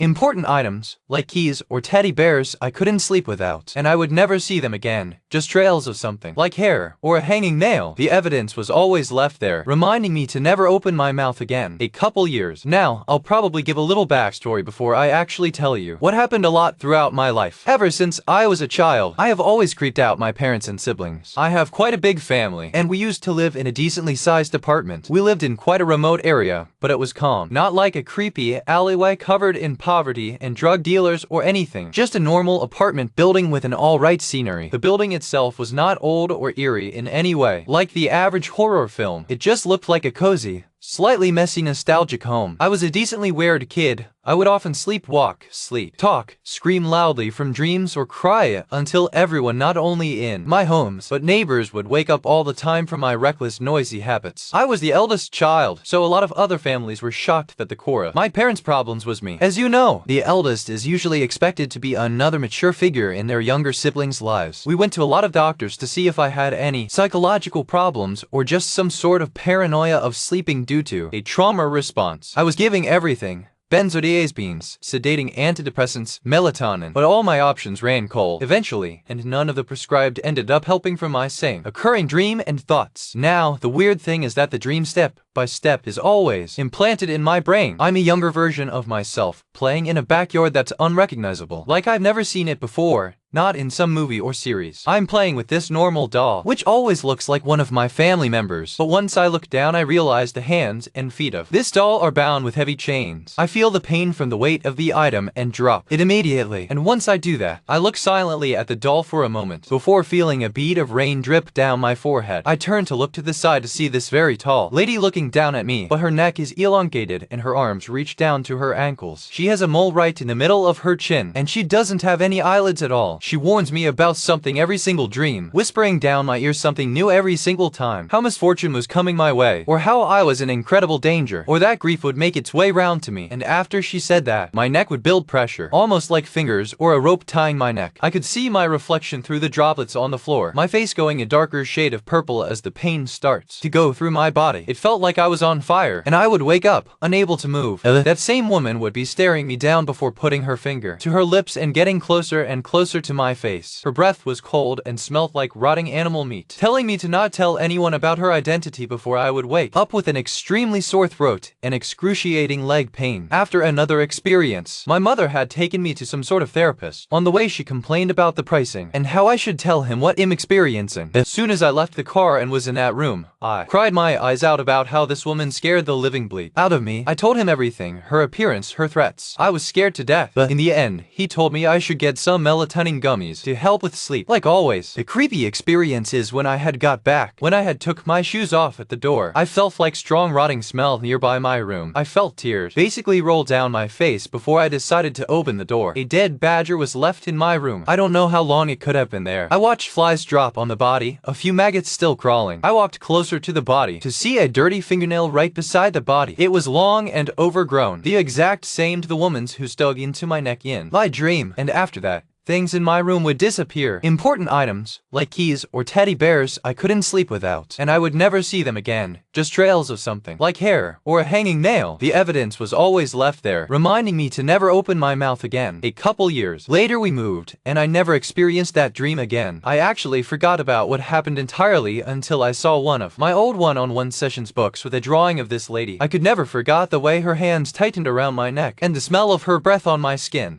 Important items, like keys or teddy bears, I couldn't sleep without, and I would never see them again. Just trails of something, like hair or a hanging nail. The evidence was always left there, reminding me to never open my mouth again. A couple years. Now, I'll probably give a little backstory before I actually tell you what happened a lot throughout my life. Ever since I was a child, I have always creeped out my parents and siblings. I have quite a big family, and we used to live in a decently sized apartment. We lived in quite a remote area, but it was calm. Not like a creepy alleyway covered in poverty and drug dealers or anything. Just a normal apartment building with an alright scenery. The building itself was not old or eerie in any way, like the average horror film. It just looked like a cozy, slightly messy, nostalgic home. I was a decently weird kid. I would often sleepwalk, talk, scream loudly from dreams, or cry until everyone, not only in my homes, but neighbors, would wake up all the time from my reckless, noisy habits. I was the eldest child, so a lot of other families were shocked that the core of my parents' problems was me. As you know, the eldest is usually expected to be another mature figure in their younger siblings' lives. We went to a lot of doctors to see if I had any psychological problems or just some sort of paranoia of sleeping due to a trauma response. I was giving everything: benzodiazepines, sedating antidepressants, melatonin, but all my options ran cold eventually, and none of the prescribed ended up helping from my same occurring dream and thoughts. Now, the weird thing is that the dream step by step is always implanted in my brain. I'm a younger version of myself, playing in a backyard that's unrecognizable, like I've never seen it before. Not in some movie or series. I'm playing with this normal doll, which always looks like one of my family members. But once I look down, I realize the hands and feet of this doll are bound with heavy chains. I feel the pain from the weight of the item and drop it immediately. And once I do that, I look silently at the doll for a moment before feeling a bead of rain drip down my forehead. I turn to look to the side to see this very tall lady looking down at me, but her neck is elongated and her arms reach down to her ankles. She has a mole right in the middle of her chin, and she doesn't have any eyelids at all. She warns me about something every single dream, whispering down my ear something new every single time. How misfortune was coming my way, or how I was in incredible danger, or that grief would make its way round to me. And after she said that, my neck would build pressure, almost like fingers or a rope tying my neck. I could see my reflection through the droplets on the floor, my face going a darker shade of purple as the pain starts to go through my body. It felt like I was on fire, and I would wake up, unable to move. That same woman would be staring me down before putting her finger to her lips and getting closer and closer to my face. Her breath was cold and smelled like rotting animal meat, telling me to not tell anyone about her identity before I would wake up with an extremely sore throat and excruciating leg pain. After another experience, my mother had taken me to some sort of therapist. On the way, she complained about the pricing and how I should tell him what I'm experiencing. As soon as I left the car and was in that room, I cried my eyes out about how this woman scared the living bleep out of me. I told him everything: her appearance, her threats. I was scared to death, but in the end, he told me I should get some melatonin gummies to help with sleep. Like always, the creepy experience is when I had got back. When I had took my shoes off at the door, I felt like strong rotting smell nearby my room. I felt tears basically roll down my face before I decided to open the door. A dead badger was left in my room. I don't know how long it could have been there. I watched flies drop on the body, a few maggots still crawling. I walked closer to the body to see a dirty fingernail right beside the body. It was long and overgrown, the exact same to the woman's who dug into my neck in my dream. And after that, things in my room would disappear. Important items, like keys or teddy bears, I couldn't sleep without, and I would never see them again. Just trails of something, like hair or a hanging nail. The evidence was always left there, reminding me to never open my mouth again. A couple years later, we moved, and I never experienced that dream again. I actually forgot about what happened entirely until I saw one of my old one-on-one sessions books with a drawing of this lady. I could never forgot the way her hands tightened around my neck and the smell of her breath on my skin.